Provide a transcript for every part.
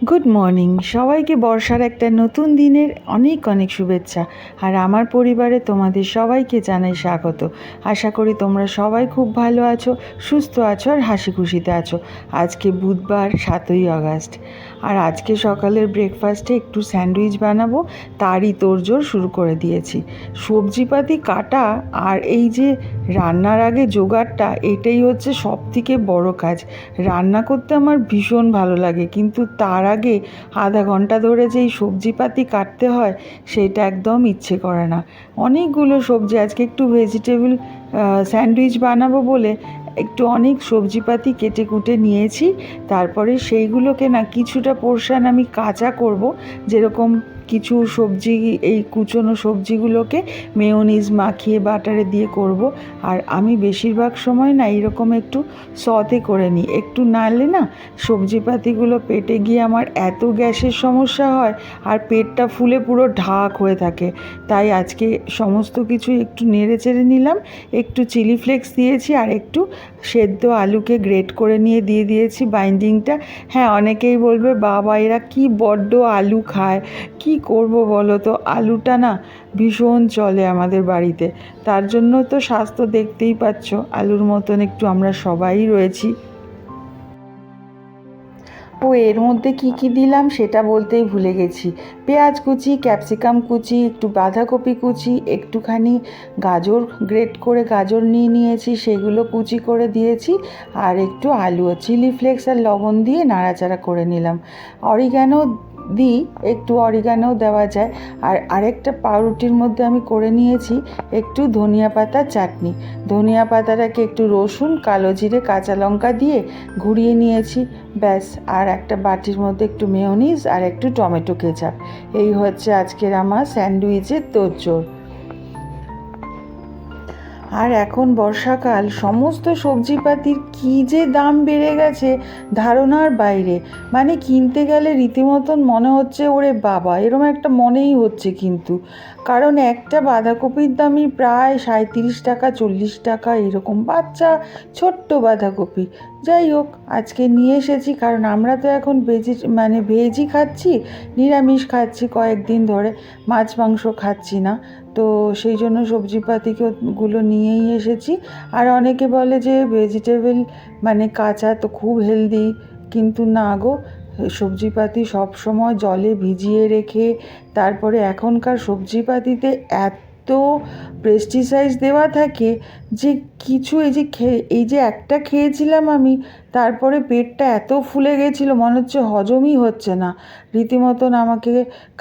Good morning সবাইকে, বর্ষার একটা নতুন দিনের অনেক অনেক শুভেচ্ছা। আর আমার পরিবারে তোমাদের সবাইকে জানাই স্বাগত। আশা করি তোমরা সবাই খুব ভালো আছো, সুস্থ আছো আর হাসি খুশিতে আছো। আজকে বুধবার 7ই আগস্ট। আর আজকে সকালের ব্রেকফাস্টে একটু স্যান্ডউইচ বানাবো, তারই তোড়জোড় শুরু করে দিয়েছি। সবজিপাতি কাটা আর এই যে রান্নার আগে জোগাড়টা, এটাই হচ্ছে সবথেকে বড় কাজ। রান্না করতে আমার ভীষণ ভালো লাগে, কিন্তু তার আগে আধা ঘন্টা ধরে যেই সবজিপাতি কাটতে হয় সেটা একদম ইচ্ছে করে না। অনেকগুলো সবজি, আজকে একটু ভেজিটেবল স্যান্ডউইচ বানাবো বলে একটু অনেক সবজিপাতি কেটে কুটে নিয়েছি। তারপরে সেইগুলোকে না কিছুটা পোর্শন আমি কাঁচা করব, যেরকম কিছু সবজি, এই কুচনো সবজিগুলোকে মেয়োনিজ মাখিয়ে বাটারে দিয়ে করব। আর আমি বেশিরভাগ সময় না এরকম একটু সতে করে নিই, একটু নাড়লে না সবজিপাতিগুলো পেটে গিয়ে আমার এত গ্যাসের সমস্যা হয় আর পেটটা ফুলে পুরো ঢাক হয়ে থাকে। তাই আজকে সমস্ত কিছু একটু নেড়ে চেড়ে নিলাম, একটু চিলি ফ্লেক্স দিয়েছি আর একটু সেদ্ধ আলুকে গ্রেট করে নিয়ে দিয়ে দিয়েছি বাইন্ডিংটা। হ্যাঁ, অনেকেই বলবে বাবা এরা কি বড্ড আলু খায়, কি করব বলো তো। আলুটা না ভীষণ চলে আমাদের বাড়িতে, তার জন্য তো স্বাস্থ্য দেখতেই পাচ্ছ, আলুর মতন একটু আমরা সবাই রয়েছি। ও এর মধ্যে কি কি দিলাম সেটা বলতেই ভুলে গেছি। পেঁয়াজ কুচি, ক্যাপসিকাম কুচি, একটু বাঁধাকপি কুচি, একটুখানি গাজর গ্রেট করে গাজর নিয়ে নিয়েছি, সেগুলো কুচি করে দিয়েছি। আর একটু আলু, চিলি ফ্লেক্স আর লবণ দিয়ে নাড়াচাড়া করে নিলাম। অরিগ্যানো দিই, একটু অরিগ্যানো দেওয়া যায়। আর আরেকটা পাউরুটির মধ্যে আমি করে নিয়েছি একটু ধনিয়া পাতা চাটনি। ধনিয়া পাতাটাকে একটু রসুন, কালো জিরে, কাঁচা লঙ্কা দিয়ে ঘুরিয়ে নিয়েছি, ব্যাস। আর একটা বাটির মধ্যে একটু মেয়োনিজ আর একটু টমেটো কেচাপ। এই হচ্ছে আজকের আমার স্যান্ডউইচের তোড়জোড়। আর এখন বর্ষাকাল, সমস্ত সবজিপাতির কী যে দাম বেড়ে গেছে ধারণার বাইরে। মানে কিনতে গেলে রীতিমতন মনে হচ্ছে ওরে বাবা, এরম একটা মনেই হচ্ছে। কিন্তু কারণ একটা বাঁধাকপির দামই প্রায় 37 টাকা, 40 টাকা এরকম, বাচ্চা ছোট্ট বাঁধাকপি। যাই হোক, আজকে নিয়ে এসেছি, কারণ আমরা তো এখন ভেজই খাচ্ছি, নিরামিষ খাচ্ছি কয়েকদিন ধরে, মাছ মাংস খাচ্ছি না। তো সেই জন্য সবজিপাতিগুলো নিয়েই এসেছি। আর অনেকে বলে যে ভেজিটেবল মানে কাঁচা তো খুব হেলদি, কিন্তু না গো, সবজিপাতি সবসময় জলে ভিজিয়ে রেখে, তারপরে এখনকার সবজিপাতিতে এত পেস্টিসাইড দেওয়া থাকে যে কিছু, এই যে একটা খেয়েছিলাম আমি, তারপরে পেটটা এত ফুলে গেছিলো মনে হচ্ছে হজমই হচ্ছে না। রীতিমতন আমাকে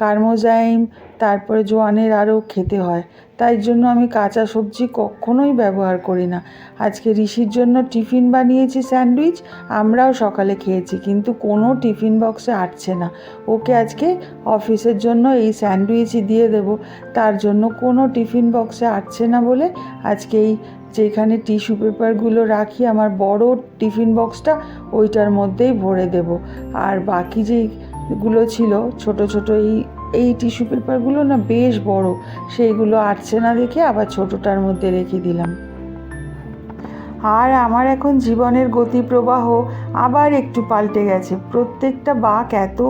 কার্মোজাইম, তারপরে জোয়ানের আরও খেতে হয়। তাই জন্য আমি কাঁচা সবজি কখনোই ব্যবহার করি না। আজকে ঋষির জন্য টিফিন বানিয়েছি স্যান্ডউইচ, আমরাও সকালে খেয়েছি, কিন্তু কোনো টিফিন বক্সে আটছে না। ওকে আজকে অফিসের জন্য এই স্যান্ডউইচই দিয়ে দেব, তার জন্য কোনো টিফিন বক্সে আটছে না বলে আজকে এই যেখানে টিস্যু পেপারগুলো রাখি আমার বড় টিফিন বক্সটা, ওইটার মধ্যেই ভরে দেব। আর বাকি যেগুলো ছিল ছোট ছোট, এই টিস্যু পেপারগুলো না বেশ বড়, সেইগুলো আটছে না দেখে আবার ছোটোটার মধ্যে রেখে দিলাম। আর আমার এখন জীবনের গতিপ্রবাহ আবার একটু পাল্টে গেছে। প্রত্যেকটা বাঁক এত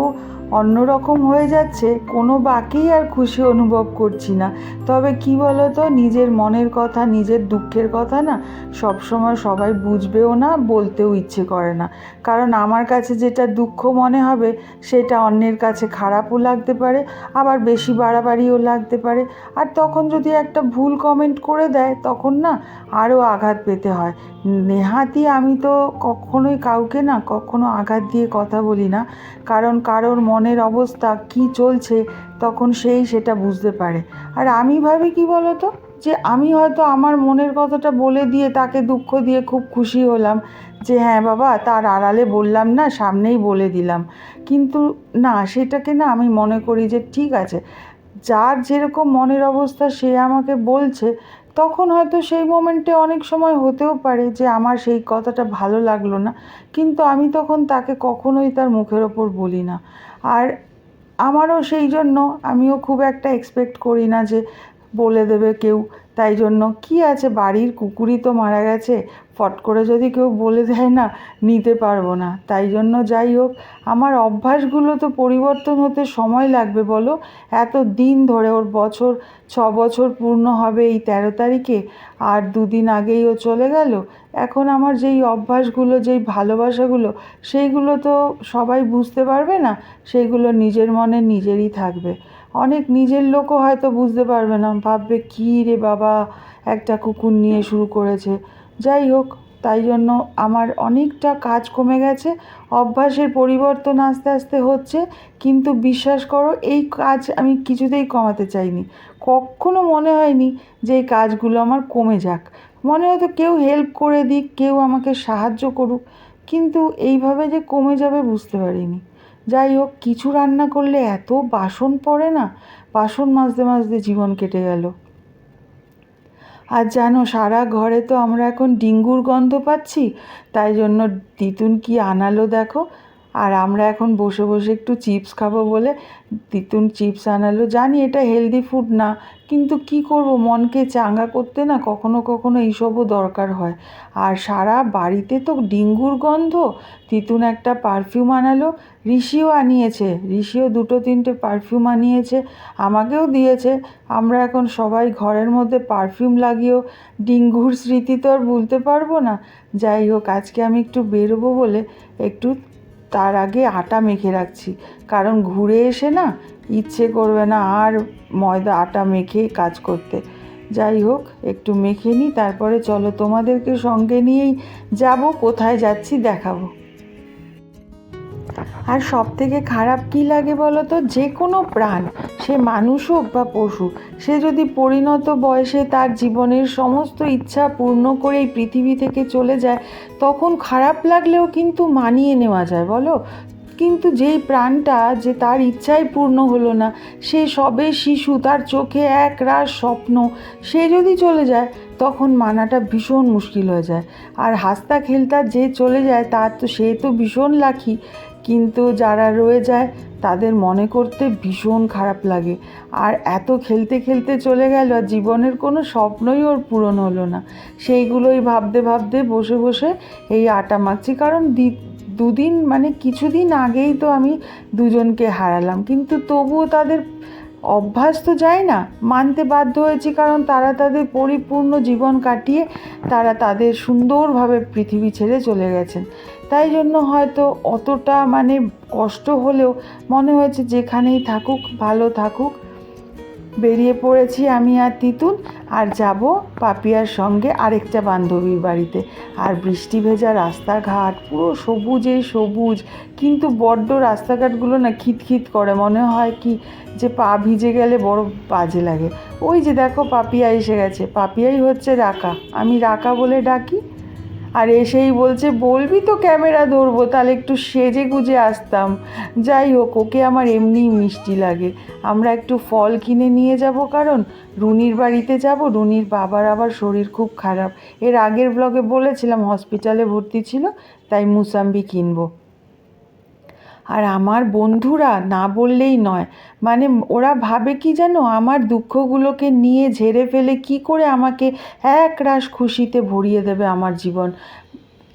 অন্যরকম হয়ে যাচ্ছে, কোনো বাঁকেই আর খুশি অনুভব করছি না। তবে কি বলো তো, নিজের মনের কথা, নিজের দুঃখের কথা না সবসময় সবাই বুঝবেও না, বলতেও ইচ্ছে করে না। কারণ আমার কাছে যেটা দুঃখ মনে হবে সেটা অন্যের কাছে খারাপও লাগতে পারে, আবার বেশি বাড়াবাড়িও লাগতে পারে। আর তখন যদি একটা ভুল কমেন্ট করে দেয়, তখন না আরও আঘাত পেতে হয়। নেহাতি আমি তো কখনোই কাউকে না কখনো আঘাত দিয়ে কথা বলি না, কারণ কারোর মনের অবস্থা কি চলছে তখন সেটা বুঝতে পারে। আর আমি ভাবি কি বলো তো, যে আমি হয়তো আমার মনের কথাটা বলে দিয়ে তাকে দুঃখ দিয়ে খুব খুশি হলাম, যে হ্যাঁ বাবা তার আড়ালে বললাম না, সামনেই বলে দিলাম। কিন্তু না, সেটাকে না আমি মনে করি যে ঠিক আছে, যার যেরকম মনের অবস্থা সে আমাকে বলছে, তখন হয়তো সেই মোমেন্টে অনেক সময় হতেও পারে যে আমার সেই কথাটা ভালো লাগলো না, কিন্তু আমি তখন তাকে কখনোই তার মুখের ওপর বলি না। আর আমারও সেই জন্য আমিও খুব একটা এক্সপেক্ট করি না যে বলে দেবে কেউ। তাই জন্য কি আছে, বাড়ির কুকুরই তো মারা গেছে, ফট করে যদি কেউ বলে দেয় না, নিতে পারবো না। তাই জন্য যাই হোক, আমার অভ্যাসগুলো তো পরিবর্তন হতে সময় লাগবে বলো। এত দিন ধরে ওর 6 বছর পূর্ণ হবে এই 13 তারিখে, আর 2 দিন আগেই ও চলে গেল। এখন আমার যেই অভ্যাসগুলো, যেই ভালোবাসাগুলো, সেইগুলো তো সবাই বুঝতে পারবে না, সেইগুলো নিজের মনে নিজেরই থাকবে। অনেক নিজের লোকও হয়তো বুঝতে পারবে না, ভাববে কী রে বাবা, একটা কুকুর নিয়ে শুরু করেছে। যাই হোক, তাই জন্য আমার অনেকটা কাজ কমে গেছে, অভ্যাসের পরিবর্তন আস্তে আস্তে হচ্ছে। কিন্তু বিশ্বাস করো, এই কাজ আমি কিছুতেই কমাতে চাইনি। কখনো মনে হয়নি যে এই কাজগুলো আমার কমে যাক। মনে হতো কেউ হেল্প করে দিক, কেউ আমাকে সাহায্য করুক, কিন্তু এইভাবে যে কমে যাবে বুঝতে পারিনি। যাই হোক, কিছু রান্না করলে এত বাসন পড়ে না, বাসন মাজতে মাজতে জীবন কেটে গেল। আর জানো, সারা ঘরে তো আমরা এখন ডেঙ্গুর গন্ধ পাচ্ছি। তাই জন্য তিতুন কি আনালো দেখো। আর আমরা এখন বসে বসে একটু চিপস খাবো বলে তিতুন চিপস আনালো। জানি এটা হেলদি ফুড না, কিন্তু কি করব, মনকে চাঙ্গা করতে না কখনো কখনো এইসবও দরকার হয়। আর সারা বাড়িতে তো ডেঙ্গুর গন্ধ। তিতুন একটা পারফিউম আনালো, ঋষিও আনিয়েছে, ঋষিও 2-3টে পারফিউম আনিয়েছে, আমাকেও দিয়েছে। আমরা এখন সবাই ঘরের মধ্যে পারফিউম লাগিয়েও ডেঙ্গুর স্মৃতি তো আর ভুলতে পারবো না। যাই হোক, আজকে আমি একটু বেরোবো বলে একটু তার আগে আটা মেখে রাখছি, কারণ ঘুরে এসে না ইচ্ছে করবে না আর ময়দা আটা মেখে কাজ করতে। যাই হোক, একটু মেখে নিই, তারপরে চলো তোমাদেরকে সঙ্গে নিয়েই যাব, কোথায় যাচ্ছি দেখাবো। আর সবথেকে খারাপ কী লাগে বলো তো, যে কোনো প্রাণ, সে মানুষ হোক বা পশু, সে যদি পরিণত বয়সে তার জীবনের সমস্ত ইচ্ছা পূর্ণ করে এই পৃথিবী থেকে চলে যায়, তখন খারাপ লাগলেও কিন্তু মানিয়ে নেওয়া যায় বলো। কিন্তু যেই প্রাণটা, যে তার ইচ্ছাই পূর্ণ হলো না, সে সবে শিশু, তার চোখে এক রাশ স্বপ্ন, সে যদি চলে যায় তখন মানাটা ভীষণ মুশকিল হয়ে যায়। আর হাসতা খেলতা যে চলে যায় তার তো, সে তো ভীষণ লাকি, কিন্তু যারা রয়ে যায় তাদের মনে করতে ভীষণ খারাপ লাগে। আর এত খেলতে খেলতে চলে গেল, আর জীবনের কোনো স্বপ্নই ওর পূরণ হলো না। সেইগুলোই ভাবতে ভাবতে বসে বসে এই আটা মাখছি। কারণ 2 দিন মানে কিছুদিন আগেই তো আমি দুজনকে হারালাম, কিন্তু তবুও তাদের অভ্যাস তো যায় না, মানতে বাধ্য হয়েছি, কারণ তারা তাদের পরিপূর্ণ জীবন কাটিয়ে তারা তাদের সুন্দরভাবে পৃথিবী ছেড়ে চলে গেছেন। তাই জন্য হয়তো অতটা মানে কষ্ট হলেও মনে হয়েছে যেখানেই থাকুক ভালো থাকুক। বেরিয়ে পড়েছি আমি আর তিতুন, আর যাব পাপিয়ার সঙ্গে আরেকটা বান্ধবীর বাড়িতে। আর বৃষ্টি ভেজা রাস্তাঘাট, পুরো সবুজে সবুজ, কিন্তু বড্ড রাস্তাঘাটগুলো না খিটখিট করে, মনে হয় কি যে পা ভিজে গেলে বড় বাজে লাগে। ওই যে দেখো পাপিয়া এসে গেছে, পাপিয়াই হচ্ছে রাকা, আমি রাকা বলে ডাকি। আর এসেই বলছে, বলবি তো ক্যামেরা ধরবো, তাহলে একটু সেজে গুজে আসতাম। যাই হোক, ওকে আমার এমনিই মিষ্টি লাগে। আমরা একটু ফল কিনে নিয়ে যাব, কারণ রুনির বাড়িতে যাব। রুনির বাবার আবার শরীর খুব খারাপ, এর আগের ব্লগে বলেছিলাম হসপিটালে ভর্তি ছিল, তাই মুসাম্বি কিনবো। আর আমার বন্ধুরা না বললেই নয়, মানে ওরা ভাবে কি জানো, আমার দুঃখগুলোকে নিয়ে ঝেড়ে ফেলে কি করে আমাকে এক রাশ খুশিতে ভরিয়ে দেবে আমার জীবন।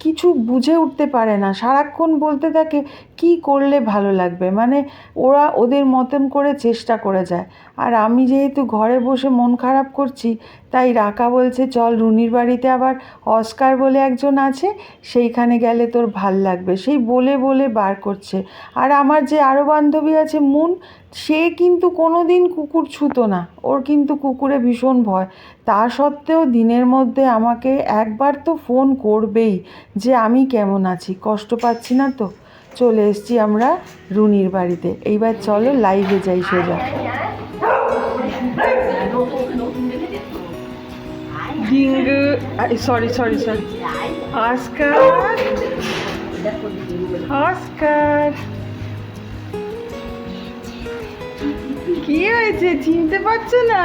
কিছু বুঝে উঠতে পারে না, সারাক্ষণ বলতে থাকে কি করলে ভালো লাগবে, মানে ওরা ওদের মতন করে চেষ্টা করে যায়। আর আমি যেহেতু ঘরে বসে মন খারাপ করছি, তাই রাকা বলছে চল রুনির বাড়িতে আবার অস্কার বলে একজন আছে, সেইখানে গেলে তোর ভাল লাগবে, সেই বলে বলে বার করছে। আর আমার যে আরও বান্ধবী আছে মুন, সে কিন্তু কোনো দিন কুকুর ছুতো না, ওর কিন্তু কুকুরে ভীষণ ভয়। তা সত্ত্বেও দিনের মধ্যে আমাকে একবার তো ফোন করবেই যে আমি কেমন আছি, কষ্ট পাচ্ছি না তো। চলে এসেছি আমরা রুনির বাড়িতে, এইবার চলো লাইভে যাই সোজা। Dingu, sorry sorry sorry, Oscar, Oscar, কি হয়েছে, চিনতে পারছো না?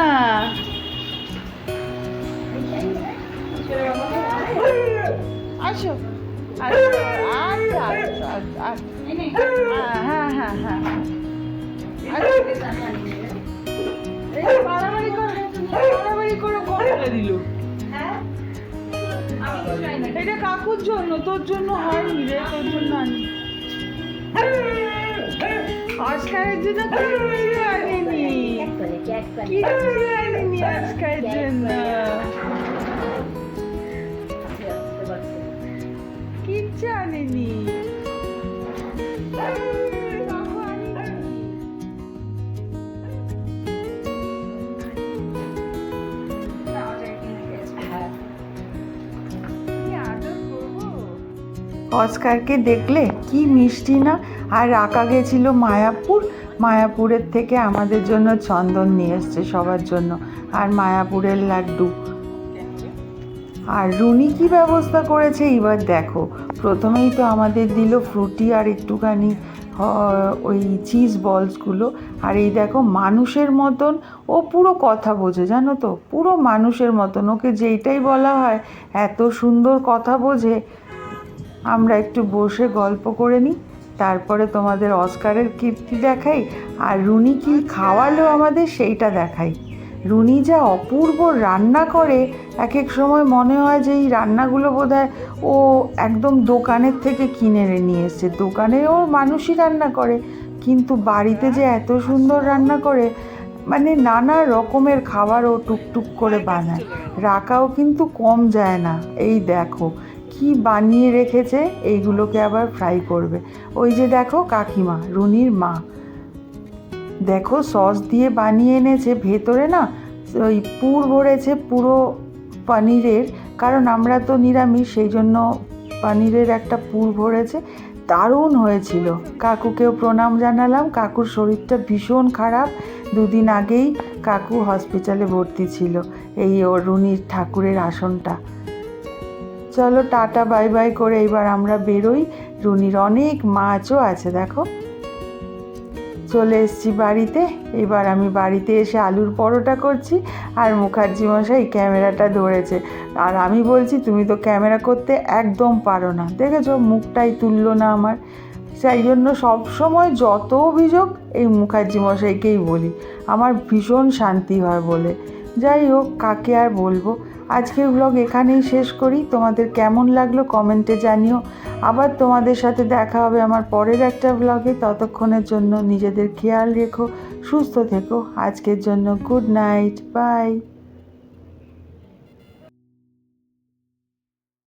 আসো, আসো, আচ্ছা আচ্ছা আচ্ছা, হ্যাঁ হ্যাঁ হ্যাঁ হ্যাঁ, মারামারি করো, বাড়াবাড়ি করে কল ফেলে দিল। এটা কাকুর জন্য, তোর জন্য হয়নি রে, তোর জন্য আনি। অস্কারের জন্য কিচ্ছু আনিনি, কিচ্ছু আনিনি অস্কারের জন্য, কিচ্ছু আনিনি। অস্কারকে দেখলে কি মিষ্টি না। আর রাকা গেছিল মায়াপুর, মায়াপুরের থেকে আমাদের জন্য চন্দন নিয়ে এসছে সবার জন্য, আর মায়াপুরের লাড্ডু। আর রুনি কি ব্যবস্থা করেছে এবার দেখো। প্রথমেই তো আমাদের দিল ফ্রুটি আর একটুখানি ওই চিজ বলসগুলো। আর এই দেখো মানুষের মতন ও পুরো কথা বোঝে, জানো তো, পুরো মানুষের মতন। ওকে যেইটাই বলা হয় এত সুন্দর কথা বোঝে। আমরা একটু বসে গল্প করে নিই, তারপরে তোমাদের অস্কারের কীর্তি দেখাই, আর রুনি কি খাওয়ালো আমাদের সেইটা দেখাই। রুনি যা অপূর্ব রান্না করে, এক এক সময় মনে হয় যে এই রান্নাগুলো বোধহয় ও একদম দোকানের থেকে কিনে নিয়ে এসছে। দোকানেও মানুষই রান্না করে, কিন্তু বাড়িতে যে এত সুন্দর রান্না করে, মানে নানা রকমের খাবার ও টুকটুক করে বানায়। রাখাও কিন্তু কম যায় না। এই দেখো কি বানিয়ে রেখেছে, এইগুলোকে আবার ফ্রাই করবে। ওই যে দেখো কাকিমা, রুনির মা, দেখো সস দিয়ে বানিয়ে এনেছে। ভেতরে না ওই পুর ভরেছে পুরো পনিরের, কারণ আমরা তো নিরামিষ, সেই জন্য পনিরের একটা পুর ভরেছে। দারুণ হয়েছিল। কাকুকেও প্রণাম জানালাম। কাকুর শরীরটা ভীষণ খারাপ, দুদিন আগেই কাকু হসপিটালে ভর্তি ছিল, এই ওর রুনির ঠাকুরের আসনটা। চলো টাটা বাই বাই করে এবার আমরা বেরোই। রুনির অনেক মাছও আছে, দেখো চলে এসেছি বাড়িতে। এবার আমি বাড়িতে এসে আলুর পরোটা করছি, আর মুখার্জি মশাই ক্যামেরাটা ধরেছে। আর আমি বলছি তুমি তো ক্যামেরা করতে একদম পারো না, দেখেছো মুখটাই তুললো না আমার। সেই জন্য সবসময় যত অভিযোগ এই মুখার্জি মশাইকেই বলি, আমার ভীষণ শান্তি হয় বলে। যাই হোক, কাকে আর বলবো। আজকের ব্লগ এখানেই শেষ করি। তোমাদের কেমন লাগলো কমেন্টে জানিও। আবার তোমাদের সাথে দেখা হবে আমার পরের একটা ব্লগে। ততক্ষণের জন্য নিজেদের খেয়াল রেখো, সুস্থ থেকো। আজকের জন্য গুড নাইট, বাই।